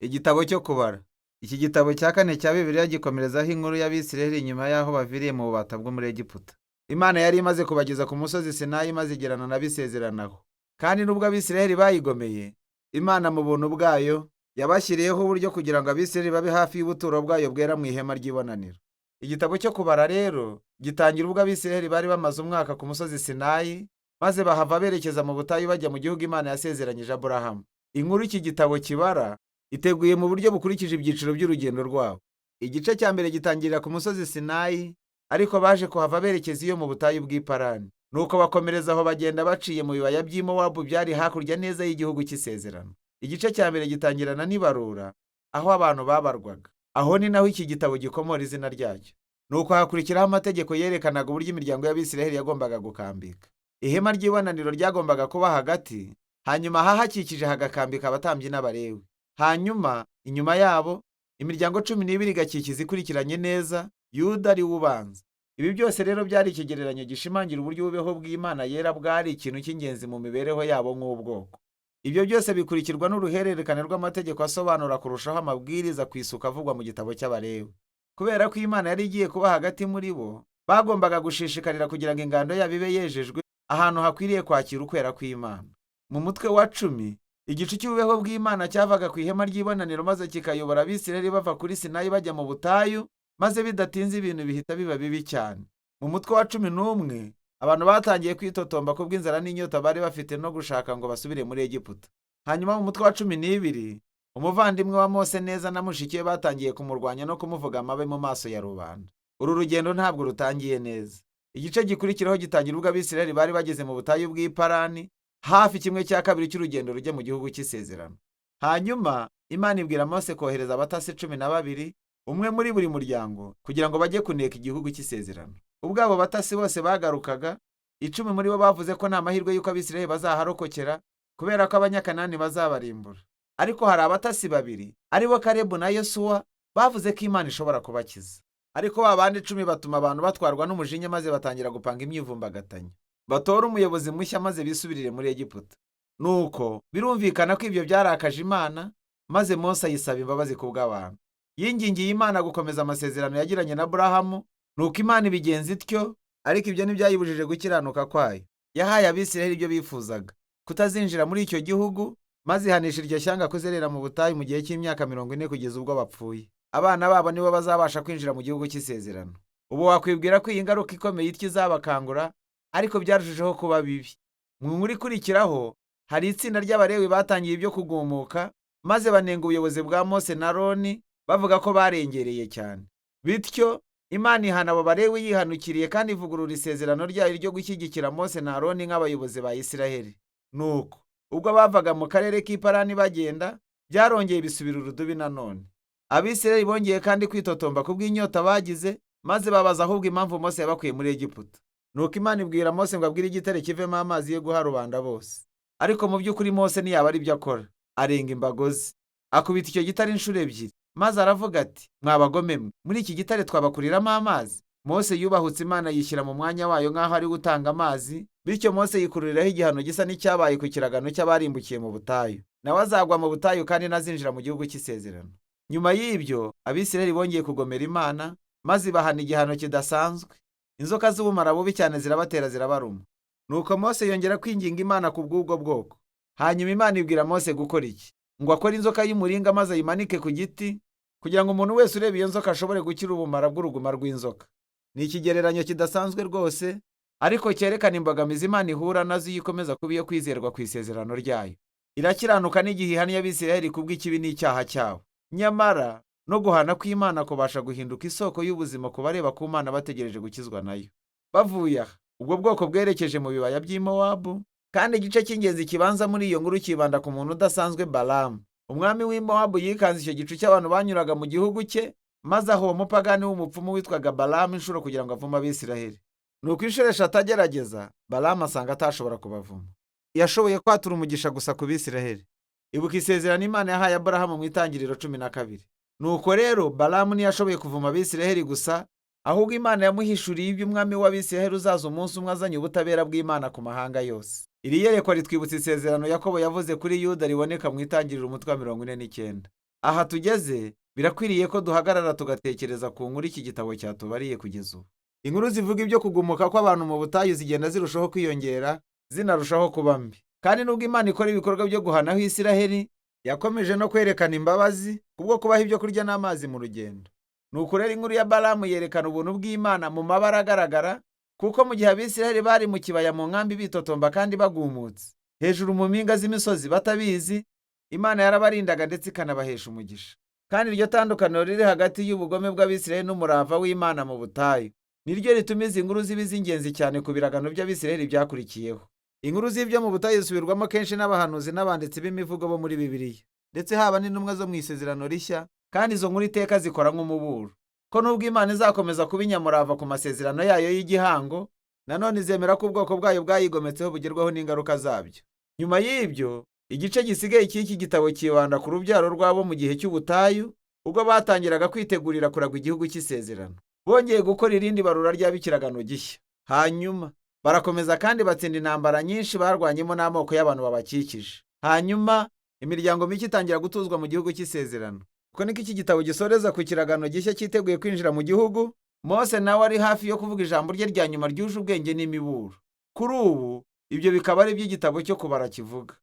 Igitabo cyo kubara. Iki gitabo cya kane cya Bibiliya gikomerezaho inkuru y'Abisiraheli nyuma y'aho baviriye mu bubata bwo muri Egiputa. Imana yari imaze kubageza ku musozi Sinayi maze igirana nabo isezeranaho. Kandi nubwo Abisiraheli bayigomeye, Imana mu buntu bwayo yabashyiriyeho uburyo kugira ngo Abisiraheli babe hafi y'ubuturo bwayo bwera mu ihema ry'ibonaniro. Igitabo cyo kubara rero gitangira ubwo Abisiraheli bari bamaze umwaka ku musozi Sinayi, maze bahava berekeza mu butayu bajya mu gihugu Imana yasezeranyije Aburahamu. Inkuru iki gitabo kibara iteguye mu buryo bukurikije ibyiciro by'urugendo rwabo. Igice cya mbere gitangirira ku musozi Sinayi, ariko baje kuhava berekeza iyo mu butayu bw'i Parani. Nuko bakomereza aho bagenda baciye mu bibaya by'i Mowabu byari hakurya neza y'igihugu cy'isezerano. Igice cya mbere gitangirana n'ibarura, aho abantu babarwaga. Aho ni naho iki gitabo gikomora izina ryacyo. Nuko hakurikiraho amategeko yerekanaga uburyo imiryango y'Abisiraheli yagombaga gukambika. Ihema ry'ibonaniro ryagombaga kuba hagati, hanyuma hahakikije hagakambika abatambyi n'Abalewi. Hanyuma inyuma yabo imiryango 12 igakikiza ikurikiranye neza, Yuda ari ubanza. Ibi byose rero byari ikigereranyo gishimangira uburyo ububeho bw'Imana yera bwari ikintu cy'ingenzi mu mibereho yabo nk'ubwoko. Ibyo byose bikurikirwa n'uruhererekane rw'amategeko asobanura kurushaho amabwiriza ku isuku avugwa mu gitabo cy'Abalewi. Kubera ko Imana yari igiye kuba hagati muri bo, bagombaga gushishikarira kugira ngo ingando yabo ibe yejejwe ahantu hakwiriye kwakira ukwera kw'Imana. Mu mutwe wa 10 igicu cy'ububeho bw'Imana cyavaga ku ihema ry'ibonaniro maze kikayobora Abisiraheli bava kuri Sinayi bajya mu butayu, maze bidatinze ibintu bihita biba bibi cyane. Mu mutwe wa 11 abantu batangiye kwitotomba kubw'inzara n'inyota bari bafite no gushaka ngo basubire muri Egiputa. Hanyuma mu mutwe wa 12 umuvandimwe wa Mose neza na mushiki we batangiye kumurwanya no kumuvuga amabe mu maso ya rubanda. Uru rugendo ntabwo rutangiye neza. Igice gikurikiraho gitangira ubwo Abisiraheli bari bageze mu butayu bw'i Parani, hafi 1/2 cy'urugendo rujya mu gihugu cy'isezerano. Hanyuma Imana ibwira Mose kohereza abatasi 12, umwe muri buri muryango, kugira ngo bajye kuneka igihugu cy'isezerano. Ubwo abo batasi bose bagarukaga, 10 muri bo bavuze ko nta mahirwe y'uko Abisiraheli bazaharokokera kubera ko Abanyakanani bazabarimbura. Ariko hari abatasi 2 aribo Kalebu na Yosuwa bavuze ko Imana ishobora kubakiza. Ariko babandi 10 batuma abantu batwarwa n'umujinya maze batangira gupanga imyivumbagatanyo. Batora umuyobozi mushya maze bisubirire muri Egiputa. Nuko birumvikana ko ibyo byarakaje Imana, maze Mose ayisaba imbabazi ku bw'abantu. Yingingiye Imana gukomeza amasezerano yagiranye na Aburahamu, nuko Imana ibigenza ityo, ariko ibyo ntibyayibujije gukiranuka kwayo. Yahaye Abisiraheli ibyo bifuzaga, kutazinjira muri icyo gihugu, maze ihanisha iryo shyanga kuzerera mu butayu mu gihe cy'imyaka 40 kugeza ubwo bapfuye. Abana babo nibo bazabasha kwinjira mu gihugu cy'isezerano. Ubu wakwibwira ko iyi ngaruka ikomeye ityo izabakangura, ariko byarushijeho kuba bibi. Mu nkuru ikurikiraho hari itsinda ry'Abalewi batangiye ibyo kugumuka, maze banenga ubuyobozi bwa Mose na Aroni bavuga ko barengereye cyane. Bityo Imana ihana abo Balewi yihanukiriye kandi ivugurura isezerano ryayo ryo gushyigikira Mose na Aroni nk'abayobozi ba Isiraheli. Nuko ubwo bavaga mu karere k'i Parani bagenda, byarongeye bisubira urudubi nanone. Abisiraheli bongeye kandi kwitotomba kubw'inyota bagize, maze babaza ahubwo impamvu Mose yabakuye muri Egiputa. Nuko Imana ibwira Mose ngo abwire igitare kivemo amazi yo guha rubanda bose. Ariko mu by'ukuri Mose ntiyaba ari byo akora. Arenga imbago ze, akubita icyo gitare inshuro 2, maze aravuga ati, mwabagome mwe, muri iki gitare twabakuriramo amazi? Mose yubahutse Imana yishyira mu mwanya wayo nk'aho ari gutanga amazi, bityo Mose yikururiraho igihano gisa n'icyabaye ku kiragano cy'abarimbukiye mu butayu. Nawe azagwa mu butayu kandi nazinjira mu gihugu cy'isezerano. Nyuma y'ibyo Abisiraheli bongeye kugomera Imana, maze bahana igihano kidasanzwe. Inzoka z'ubumara bubi cyane zirabatera zirabaruma. Nuko Mose yongera kwinginga Imana ku bw'ubwo bwoko. Hanyuma Imana ibwira Mose gukora iki? Ngo akore inzoka y'umuringa maze ayimanike ku giti, kugira ngo umuntu wese ureba iyo nzoka ashobore gukira ubumara bw'uruguma rw'inzoka. Ni ikigereranyo kidasanzwe rwose, ariko cyerekana imbogamizi Imana ihura nazo iyo ikomeza kuba iyo kwizerwa ku isezerano ryayo. Irakiranuka n'igihe ihannye Abisiraheli kubw'ikibi n'icyaha cyabo. Nyamara no guhana kw'Imana kubasha guhinduka isoko y'ubuzima ku bareba ku Mana bategereje gukizwa nayo. Bavuye aha, ubwo bwoko bwerekeje mu bibaya by'i Mowabu, kandi igice cy'ingenzi kibanza muri iyo nkuru kibanda ku muntu udasanzwe Balamu. Umwami w'i Mowabu yikanze icyo gicu cy'abantu banyuraga mu gihugu cye, maze aho uwo mupagani w'umupfumu witwaga Balamu inshuro kugira ngo avume Abisiraheli. Nuko inshuro 3 agerageza, Balamu asanga atashobora kubavuma. Yashoboye kwatura umugisha gusa ku Bisiraheli. Ibuka isezerano Imana yahaye Aburahamu mu Itangiriro 12. Nuko rero Balamu ntiyashoboye kuvuma Abisiraheli gusa, ahubwo Imana yamuhishuriye iby'umwami w'Abisiraheli uzaza umunsi umwe azanye ubutabera bw'Imana ku mahanga yose. Iri yerekwa ritwibutsa isezerano Yakobo yavuze kuri Yuda riboneka mu Itangiriro umutwe wa 49. aha tugeze birakwiriye ko duhagarara tugatekereza ku nkuru iki gitabo cyatubariye kugeza ubu. Inkuru zivuga ibyo kugumuka kw'abantu mu butayu zigenda zirushaho kwiyongera, zinarushaho kuba mbi. Kandi nubwo Imana ikora ibikorwa byo guhanaho Isiraheli, yakomeje no kwerekana imbabazi kubwo kubaha ibyo kurya n'amazi mu rugendo. Nuko rero inkuru ya Balamu yerekana ubuntu bw'Imana mu mabara agaragara, kuko mu gihe Abisiraheli bari mu kibaya mu nkambi bitotomba kandi bagumutse, hejuru mu mpinga z'imisozi batabizi, Imana yarabarindaga ndetse ikanabahesha umugisha. Kandi iryo tandukaniro riri hagati y'ubugome bw'Abisiraheli n'umurava w'Imana mu butayu, niryo rituma izi nkuru ziba iz'ingenzi cyane ku biragano by'Abisiraheli byakurikiyeho. Inkuru z'ibyo mu butayu zisubirwamo kenshi n'abahanuzi n'abanditsi b'imivugo bo muri Bibiliya, ndetse haba n'intumwa zo mu Isezerano Rishya, kandi izo nkuru iteka zikora nk'umuburo ko nubwo Imana izakomeza kuba inyamurava ku masezerano yayo y'igihango, nanone izemera ko ubwoko bwayo bwayigometseho bugerwaho n'ingaruka zabyo. Nyuma y'ibyo, igice gisigaye cy'iki gitabo kibanda ku rubyaro rwabo mu gihe cy'ubutayu, ubwo batangiraga kwitegurira kuragwa igihugu cy'isezerano. Bongeye gukora irindi barura ry'abikiragano gishya. Hanyuma barakomeza kandi batsinda intambara nyinshi barwanyemo n'amoko y'abantu babakikije. Hanyuma imiryango mike itangira gutuzwa mu gihugu cy'isezerano. Uko niko iki gitabo gisoreza ku kiragano gishya cyiteguye kwinjira mu gihugu. Mose nawe ari hafi yo kuvuga ijambo rye rya nyuma ryuje ubwenge n'imiburo. Kuri ubu ibyo bikaba ari iby'igitabo cyo kubara kivuga.